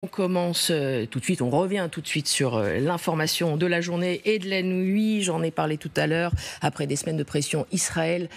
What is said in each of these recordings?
On commence tout de suite, on revient tout de suite sur l'information de la journée et de la nuit. J'en ai parlé tout à l'heure. Après des semaines de pression, Israël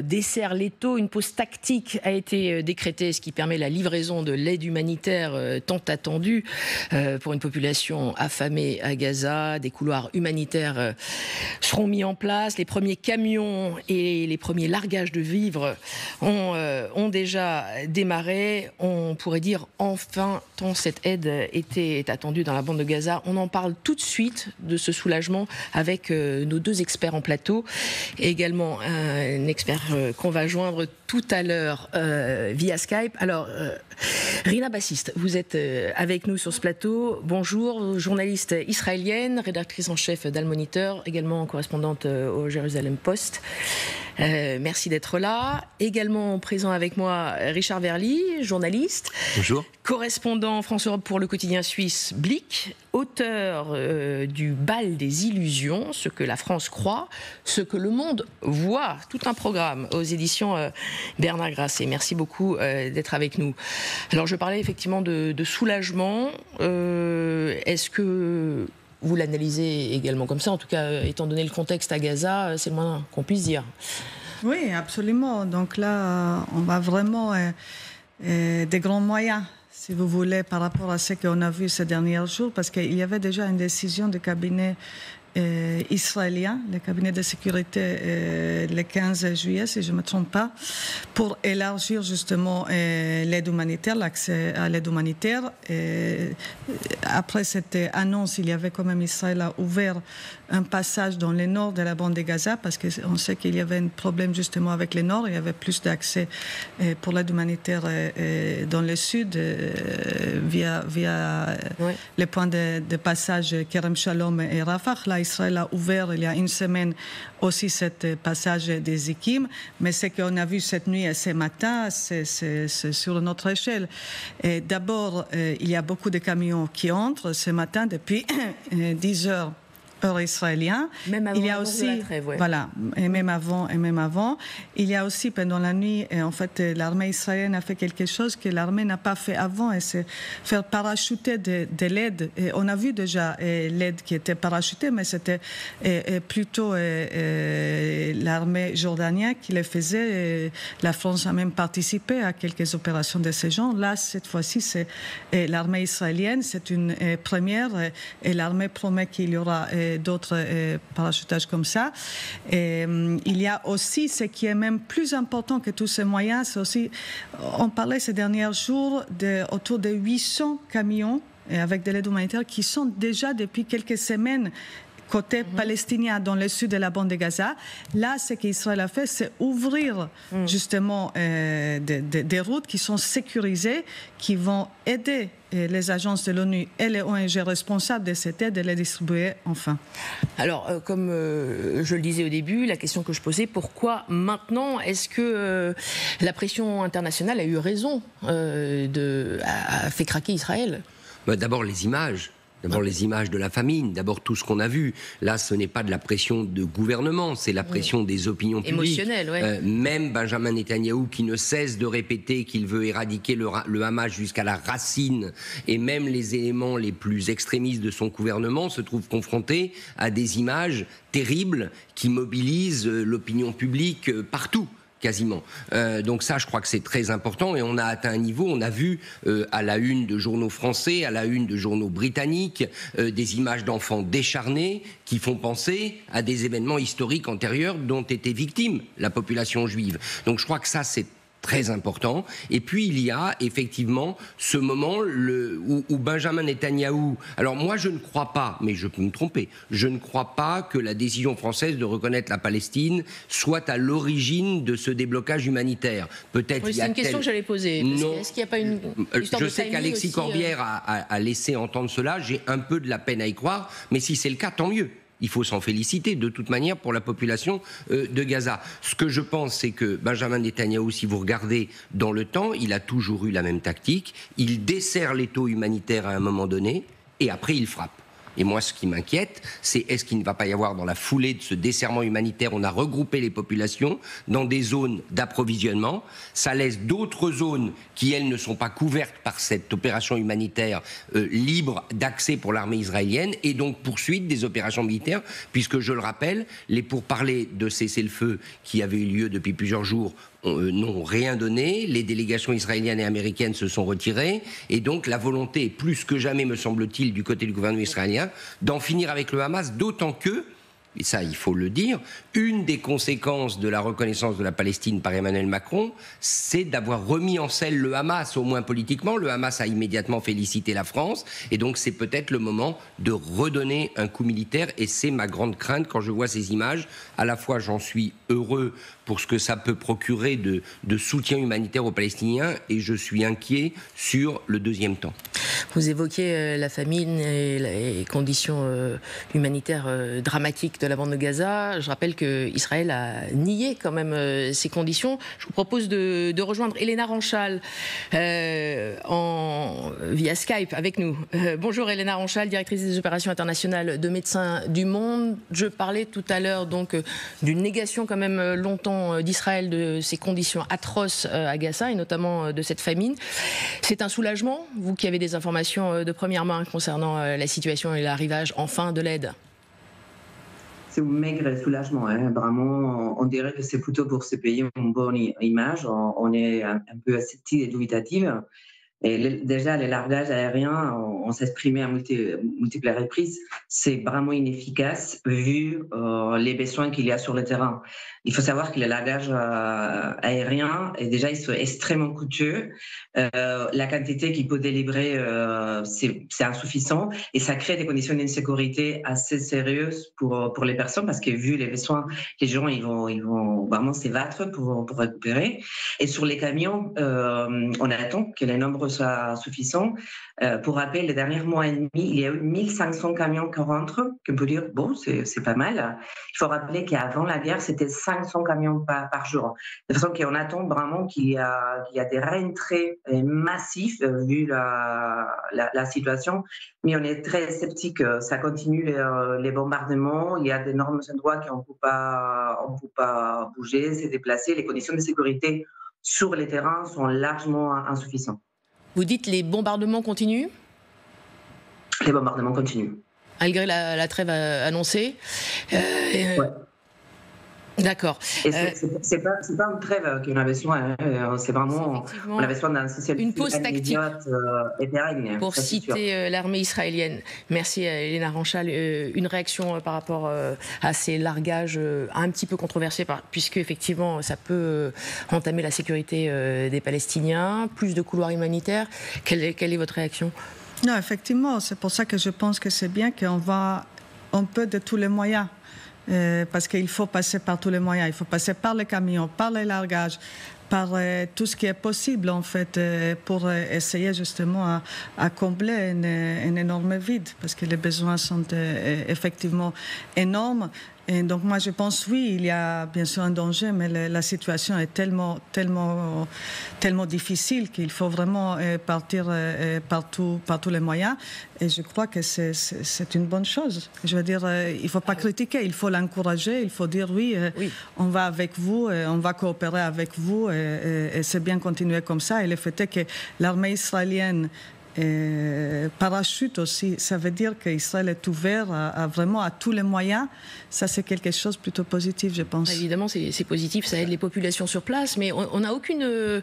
dessert l'étau. Une pause tactique a été décrétée, ce qui permet la livraison de l'aide humanitaire tant attendue pour une population affamée à Gaza. Des couloirs humanitaires seront mis en place. Les premiers camions et les premiers largages de vivres ont déjà démarré. On pourrait dire enfin cette aide était attendue dans la bande de Gaza. On en parle tout de suite de ce soulagement avec nos deux experts en plateau et également un expert qu'on va joindre tout à l'heure via Skype. Alors, Rina Bassiste, vous êtes avec nous sur ce plateau. Bonjour, journaliste israélienne, rédactrice en chef d'Al-Monitor, également correspondante au Jérusalem Post. Merci d'être là. Également présent avec moi Richard Verly, journaliste. Bonjour. Correspondant France Europe pour le quotidien suisse Blick, auteur du Bal des illusions, ce que la France croit, ce que le monde voit. Tout un programme aux éditions Bernard Grasset. Merci beaucoup d'être avec nous. Alors je parlais effectivement de soulagement. Est-ce que vous l'analysez également comme ça? En tout cas, étant donné le contexte à Gaza, c'est le moins qu'on puisse dire. Oui, absolument. Donc là, on va vraiment des grands moyens, si vous voulez, par rapport à ce qu'on a vu ces derniers jours, parce qu'il y avait déjà une décision du cabinet israélien, le cabinet de sécurité, le 15 juillet, si je ne me trompe pas, pour élargir justement l'aide humanitaire, l'accès à l'aide humanitaire. Après cette annonce, il y avait quand même, Israël a ouvert un passage dans le nord de la bande de Gaza, parce qu'on sait qu'il y avait un problème justement avec le nord, il y avait plus d'accès pour l'aide humanitaire dans le sud, via les points de passage Kerem Shalom et Rafah. Là, Israël a ouvert il y a une semaine aussi ce passage des Zikim, mais ce qu'on a vu cette nuit et ce matin, c'est sur notre échelle. D'abord, il y a beaucoup de camions qui entrent ce matin depuis 10 heures. Heure israélien. Même avant, il y a aussi, la trêve, ouais. Voilà, et même avant. Il y a aussi pendant la nuit, en fait, l'armée israélienne a fait quelque chose que l'armée n'a pas fait avant, et c'est faire parachuter de l'aide. Et on a vu déjà l'aide qui était parachutée, mais c'était plutôt l'armée jordanienne qui le faisait. La France a même participé à quelques opérations de ce genre. Là, cette fois-ci, c'est l'armée israélienne. C'est une première, et l'armée promet qu'il y aura d'autres parachutages comme ça. Il y a aussi ce qui est même plus important que tous ces moyens, c'est aussi, on parlait ces derniers jours autour de 800 camions avec de l'aide humanitaire qui sont déjà depuis quelques semaines côté palestinien dans le sud de la bande de Gaza. Là, ce qu'Israël a fait, c'est ouvrir justement des routes qui sont sécurisées, qui vont aider les agences de l'ONU et les ONG responsables de cette aide et les distribuer enfin. Alors, comme je le disais au début, la question que je posais, pourquoi maintenant? Est-ce que la pression internationale a eu raison, a fait craquer Israël? D'abord les images. D'abord les images de la famine, d'abord tout ce qu'on a vu. Là, ce n'est pas de la pression de gouvernement, c'est la pression des opinions publiques. Émotionnelle, ouais. Même Benjamin Netanyahou, qui ne cesse de répéter qu'il veut éradiquer le Hamas jusqu'à la racine, et même les éléments les plus extrémistes de son gouvernement se trouvent confrontés à des images terribles qui mobilisent l'opinion publique partout. Quasiment. Donc ça, je crois que c'est très important, et on a atteint un niveau, on a vu à la une de journaux français, à la une de journaux britanniques, des images d'enfants décharnés qui font penser à des événements historiques antérieurs dont était victime la population juive. Donc je crois que ça, c'est très important. Et puis il y a effectivement ce moment où Benjamin Netanyahou... Alors moi je ne crois pas, mais je peux me tromper, je ne crois pas que la décision française de reconnaître la Palestine soit à l'origine de ce déblocage humanitaire. Peut-être. Oui, c'est une question que j'allais poser. Non. Est-ce qu'il n'y a pas une histoire je de sais qu'Alexis Corbière a laissé entendre cela, j'ai un peu de la peine à y croire, mais si c'est le cas, tant mieux. Il faut s'en féliciter de toute manière pour la population de Gaza. Ce que je pense, c'est que Benjamin Netanyahou, si vous regardez dans le temps, il a toujours eu la même tactique. Il dessert l'étau humanitaire à un moment donné et après il frappe. Et moi, ce qui m'inquiète, c'est est-ce qu'il ne va pas y avoir dans la foulée de ce desserrement humanitaire, on a regroupé les populations dans des zones d'approvisionnement. Ça laisse d'autres zones qui, elles, ne sont pas couvertes par cette opération humanitaire libre d'accès pour l'armée israélienne et donc poursuite des opérations militaires, puisque, je le rappelle, les pourparlers de cessez-le-feu qui avaient eu lieu depuis plusieurs jours n'ont rien donné, les délégations israéliennes et américaines se sont retirées, et donc la volonté est plus que jamais, me semble-t-il, du côté du gouvernement israélien, d'en finir avec le Hamas, d'autant que, et ça il faut le dire, une des conséquences de la reconnaissance de la Palestine par Emmanuel Macron, c'est d'avoir remis en selle le Hamas, au moins politiquement. Le Hamas a immédiatement félicité la France, et donc c'est peut-être le moment de redonner un coup militaire, et c'est ma grande crainte quand je vois ces images. À la fois j'en suis heureux pour ce que ça peut procurer de soutien humanitaire aux Palestiniens, et je suis inquiet sur le deuxième temps. Vous évoquez la famine et les conditions humanitaires dramatiques de la bande de Gaza. Je rappelle qu'Israël a nié quand même ces conditions. Je vous propose de rejoindre Elena Ranchal via Skype avec nous. Bonjour Elena Ranchal, directrice des opérations internationales de Médecins du Monde. Je parlais tout à l'heure donc d'une négation quand même longtemps d'Israël de ces conditions atroces à Gaza et notamment de cette famine. C'est un soulagement, vous qui avez des informations de première main concernant la situation et l'arrivage enfin de l'aide? C'est un maigre soulagement, hein. Vraiment, on dirait que c'est plutôt pour se payer une bonne image. On est un peu sceptique et dubitatif. Et déjà, les largages aériens, on s'exprimait à multiples reprises, c'est vraiment inefficace vu les besoins qu'il y a sur le terrain. Il faut savoir que les largages aériens, déjà, ils sont extrêmement coûteux. La quantité qu'ils peuvent délivrer, c'est insuffisant et ça crée des conditions d'insécurité assez sérieuses pour les personnes parce que vu les besoins, les gens ils vont vraiment s'ébattre pour récupérer. Et sur les camions, on attend que les nombres soient suffisants. Pour rappel, les derniers mois et demi, il y a eu 1500 camions qui rentrent, qu'on peut dire, bon, c'est pas mal. Il faut rappeler qu'avant la guerre, c'était 500 camions par jour. De façon qu'on attend vraiment qu'il y a des rentrées massifs vu la situation, mais on est très sceptique. Ça continue les bombardements, il y a d'énormes endroits qu'on ne peut pas bouger, se déplacer. Les conditions de sécurité sur les terrains sont largement insuffisantes. Vous dites les bombardements continuent? Les bombardements continuent. Malgré la trêve annoncée. Ouais. D'accord. Et c'est pas une trêve qu'on a besoin. Hein. C'est vraiment, on a besoin d'un une pause tactique et pérenne. pour citer l'armée israélienne. Merci Elena Ranchal. Une réaction par rapport à ces largages un petit peu controversés, puisque effectivement ça peut entamer la sécurité des Palestiniens. Plus de couloirs humanitaires. Quelle est votre réaction? Non, effectivement, c'est pour ça que je pense que c'est bien qu'on peut de tous les moyens. Parce qu'il faut passer par tous les moyens. Il faut passer par les camions, par les largages, par tout ce qui est possible, en fait, pour essayer justement à combler un énorme vide, parce que les besoins sont effectivement énormes. Et donc moi je pense oui, il y a bien sûr un danger, mais la situation est tellement difficile qu'il faut vraiment partir par tous les moyens. Et je crois que c'est une bonne chose. Je veux dire, il ne faut pas critiquer, il faut l'encourager, il faut dire oui, on va avec vous, on va coopérer avec vous, et c'est bien continuer comme ça. Et le fait est que l'armée israélienne parachute aussi, ça veut dire qu'Israël est ouvert vraiment à tous les moyens. Ça, c'est quelque chose de plutôt positif, je pense. Évidemment, c'est positif, ça aide les populations sur place, mais on n'a aucune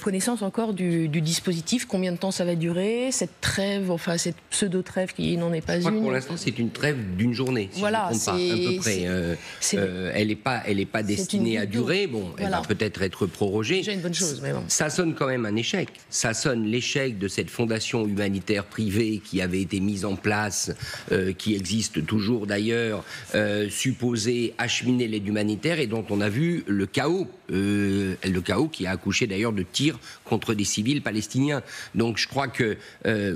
connaissance encore du dispositif. Combien de temps ça va durer, cette trêve, enfin cette pseudo-trêve qui n'en est pas une? Je crois que pour l'instant, c'est une trêve d'une journée, si voilà, je ne me trompe pas, à peu près. Elle n'est pas destinée à durer. Bon, elle va peut-être être prorogée. C'est déjà une bonne chose, mais bon. Ça sonne quand même un échec. Ça sonne l'échec de cette fondation humanitaire privée qui avait été mise en place, qui existe toujours d'ailleurs, supposée acheminer l'aide humanitaire et dont on a vu le chaos qui a accouché d'ailleurs de tirs contre des civils palestiniens. Donc je crois que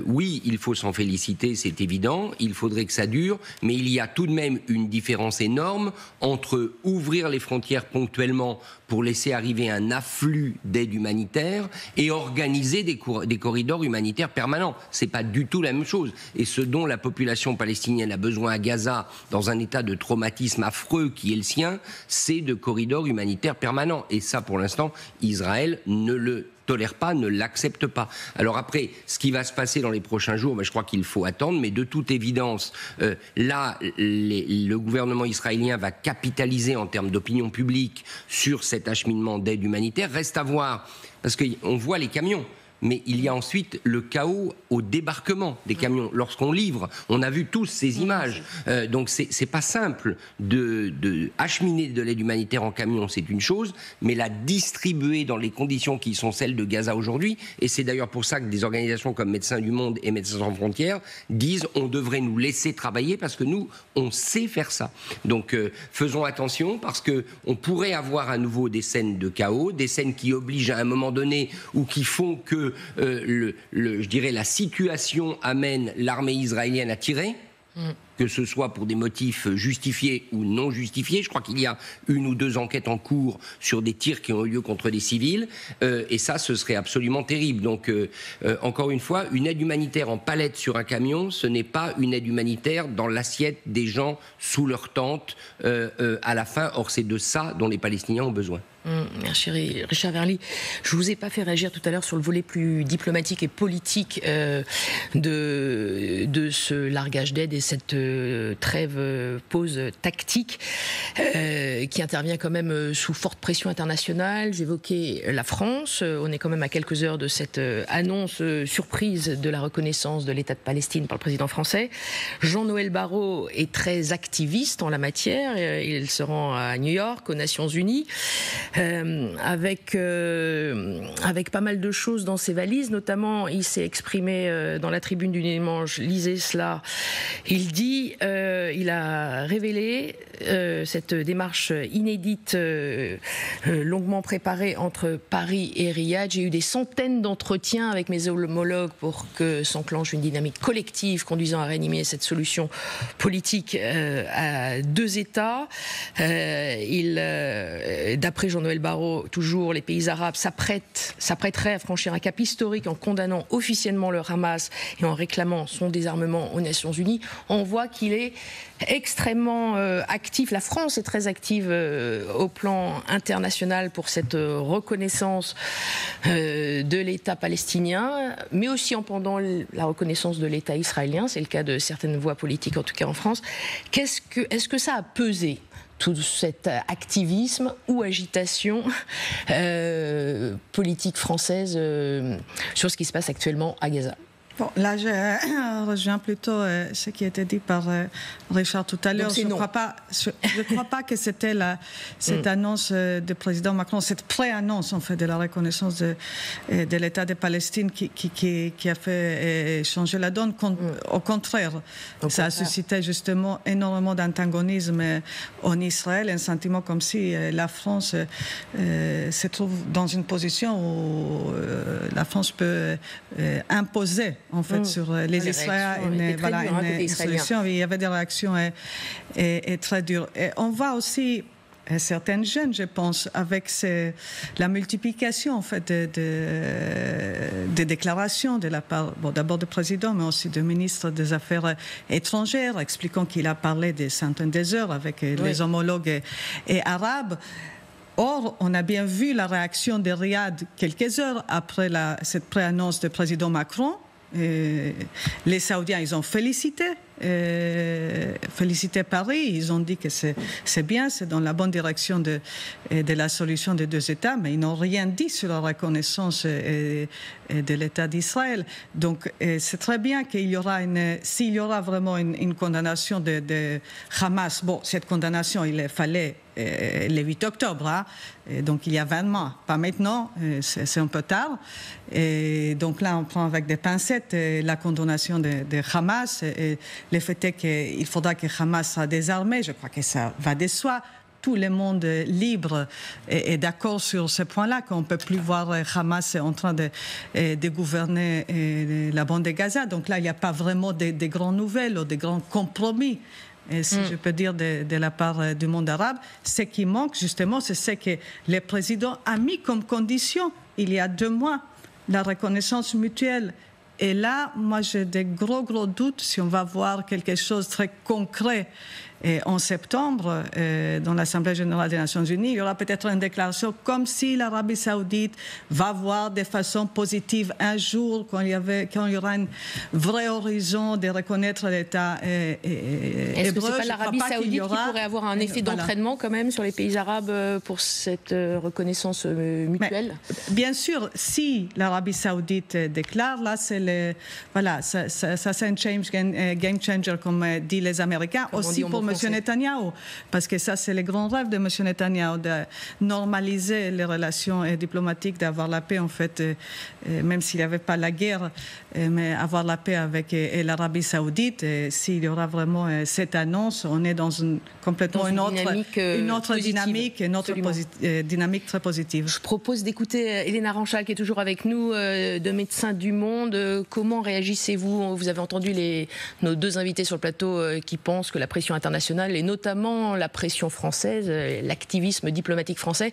oui, il faut s'en féliciter, c'est évident, il faudrait que ça dure, mais il y a tout de même une différence énorme entre ouvrir les frontières ponctuellement pour laisser arriver un afflux d'aide humanitaire et organiser des corridors humanitaires humanitaire permanent. C'est pas du tout la même chose. Et ce dont la population palestinienne a besoin à Gaza, dans un état de traumatisme affreux qui est le sien, c'est de corridors humanitaires permanents. Et ça, pour l'instant, Israël ne le tolère pas, ne l'accepte pas. Alors après, ce qui va se passer dans les prochains jours, je crois qu'il faut attendre, mais de toute évidence, là, le gouvernement israélien va capitaliser en termes d'opinion publique sur cet acheminement d'aide humanitaire. Reste à voir, parce qu'on voit les camions. Mais il y a ensuite le chaos au débarquement des camions. Lorsqu'on livre, on a vu tous ces images. Donc c'est pas simple de acheminer de l'aide humanitaire en camion, c'est une chose, mais la distribuer dans les conditions qui sont celles de Gaza aujourd'hui, et c'est d'ailleurs pour ça que des organisations comme Médecins du Monde et Médecins sans frontières disent on devrait nous laisser travailler parce que nous, on sait faire ça. Donc faisons attention parce qu'on pourrait avoir à nouveau des scènes de chaos, des scènes qui obligent à un moment donné ou qui font que je dirais la situation amène l'armée israélienne à tirer, que ce soit pour des motifs justifiés ou non justifiés. Je crois qu'il y a 1 ou 2 enquêtes en cours sur des tirs qui ont eu lieu contre des civils, et ça, ce serait absolument terrible. Donc, encore une fois, une aide humanitaire en palette sur un camion, ce n'est pas une aide humanitaire dans l'assiette des gens sous leur tente à la fin. Or, c'est de ça dont les Palestiniens ont besoin. Merci Richard Verly. Je ne vous ai pas fait réagir tout à l'heure sur le volet plus diplomatique et politique de ce largage d'aide et cette trêve pause tactique qui intervient quand même sous forte pression internationale. J'évoquais la France. On est quand même à quelques heures de cette annonce surprise de la reconnaissance de l'État de Palestine par le président français. Jean-Noël Barrot est très activiste en la matière. Il se rend à New York, aux Nations Unies. Avec pas mal de choses dans ses valises, notamment il s'est exprimé dans la tribune du dimanche, lisez cela, il dit, il a révélé cette démarche inédite, longuement préparée entre Paris et Riyad. J'ai eu des centaines d'entretiens avec mes homologues pour que s'enclenche une dynamique collective conduisant à réanimer cette solution politique à 2 États. D'après Jean-Noël Barrot, toujours, les pays arabes s'apprêteraient à franchir un cap historique en condamnant officiellement le Hamas et en réclamant son désarmement aux Nations Unies. On voit qu'il est extrêmement actif. La France est très active au plan international pour cette reconnaissance de l'État palestinien, mais aussi en pendant la reconnaissance de l'État israélien. C'est le cas de certaines voix politiques, en tout cas en France. Est-ce que ça a pesé, tout cet activisme ou agitation politique française sur ce qui se passe actuellement à Gaza? Bon, là, je rejoins plutôt ce qui a été dit par Richard tout à l'heure. Je ne crois pas que c'était cette annonce du président Macron, cette pré-annonce en fait de la reconnaissance de l'État de Palestine qui a fait changer la donne. Au contraire, ça a suscité justement énormément d'antagonisme en Israël, un sentiment comme si la France se trouve dans une position où la France peut imposer en fait sur les Israéliens une solution. Il y avait des réactions et très dures. Et on voit aussi certaines jeunes, je pense, avec la multiplication en fait de déclarations de la part, d'abord du président, mais aussi du ministre des Affaires étrangères, expliquant qu'il a parlé des centaines d'heures avec les homologues et arabes. Or, on a bien vu la réaction de Riyad quelques heures après cette pré-annonce du président Macron. Les Saoudiens, ils ont félicité Paris. Ils ont dit que c'est bien, c'est dans la bonne direction de la solution des 2 États, mais ils n'ont rien dit sur la reconnaissance de l'État d'Israël. Donc, c'est très bien s'il y aura vraiment une condamnation de Hamas. Bon, cette condamnation, il fallait le 8 octobre, hein. Donc il y a 20 mois, pas maintenant, c'est un peu tard. Et donc là, on prend avec des pincettes la condamnation de Hamas et le fait est qu'il faudra que Hamas soit désarmé. Je crois que ça va de soi. Tout le monde libre est d'accord sur ce point-là, qu'on ne peut plus voir Hamas en train de gouverner la bande de Gaza. Donc là, il n'y a pas vraiment de grandes nouvelles ou de grands compromis. Et si je peux dire de la part du monde arabe, ce qui manque justement, c'est ce que le président a mis comme condition il y a 2 mois, la reconnaissance mutuelle Et là, moi, j'ai des gros doutes si on va voir quelque chose de très concret. Et en septembre, dans l'Assemblée générale des Nations Unies, il y aura peut-être une déclaration comme si l'Arabie saoudite va voir de façon positive un jour, quand il y aura un vrai horizon de reconnaître l'État hébreu. Est-ce que ce n'est pas l'Arabie saoudite qui pourrait avoir un effet d'entraînement quand même sur les pays arabes pour cette reconnaissance mutuelle? Bien sûr, si l'Arabie saoudite déclare, là, c'est un game changer, comme disent les Américains, comme aussi pour M. Netanyahou, parce que ça, c'est le grand rêve de M. Netanyahou, de normaliser les relations diplomatiques, d'avoir la paix, en fait, même s'il n'y avait pas la guerre, mais avoir la paix avec l'Arabie saoudite. Et s'il y aura vraiment cette annonce, on est dans complètement une autre dynamique, dynamique très positive. Je propose d'écouter Elena Ranchal, qui est toujours avec nous, de Médecins du Monde. Comment réagissez-vous? Vous avez entendu nos deux invités sur le plateau qui pensent que la pression internationale, et notamment la pression française, l'activisme diplomatique français,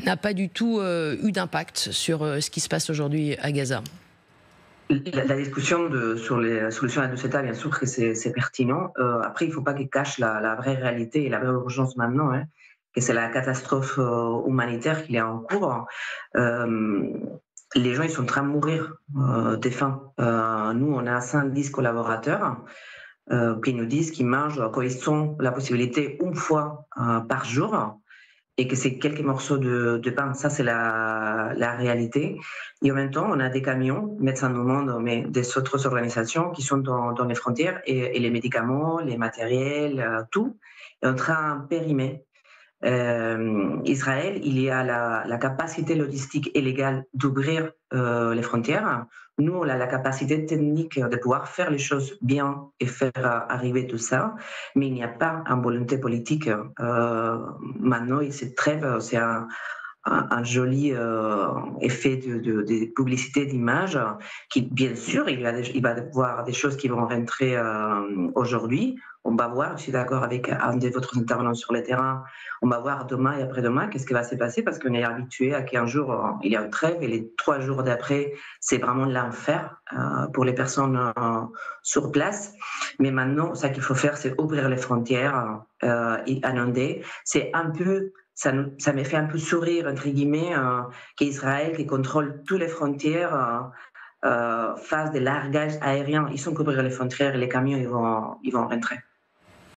n'a pas du tout eu d'impact sur ce qui se passe aujourd'hui à Gaza. La discussion sur les solutions à deux États, bien sûr que c'est pertinent. Après, il ne faut pas qu'il cache la vraie réalité et la vraie urgence maintenant, que c'est la catastrophe humanitaire qui est en cours. Les gens, ils sont en train de mourir de faim. Nous, on a 110 collaborateurs qui nous disent qu'ils mangent, qu'ils ont la possibilité une fois par jour, et que c'est quelques morceaux de pain. Ça, c'est la réalité. Et en même temps, on a des camions, Médecins du Monde, mais des autres organisations qui sont dans les frontières, et les médicaments, les matériels, tout est en train de périmer. Israël, il y a la capacité logistique et légale d'ouvrir les frontières. Nous, on a la capacité technique de pouvoir faire les choses bien et faire arriver tout ça, mais il n'y a pas une volonté politique. Maintenant, cette trêve, c'est un joli effet de publicité, d'image, qui, bien sûr, il va y avoir des choses qui vont rentrer aujourd'hui. On va voir, je suis d'accord avec un de votre intervenants sur le terrain, on va voir demain et après-demain qu'est-ce qui va se passer, parce qu'on est habitué à qu'un jour, il y a une trêve, et les 3 jours d'après, c'est vraiment l'enfer pour les personnes sur place. Mais maintenant, ce qu'il faut faire, c'est ouvrir les frontières et inonder. C'est un peu... Ça me fait un peu sourire, entre guillemets, qu'Israël, qui contrôle toutes les frontières, fasse des largages aériens. Ils sont couverts les frontières et les camions, ils vont rentrer.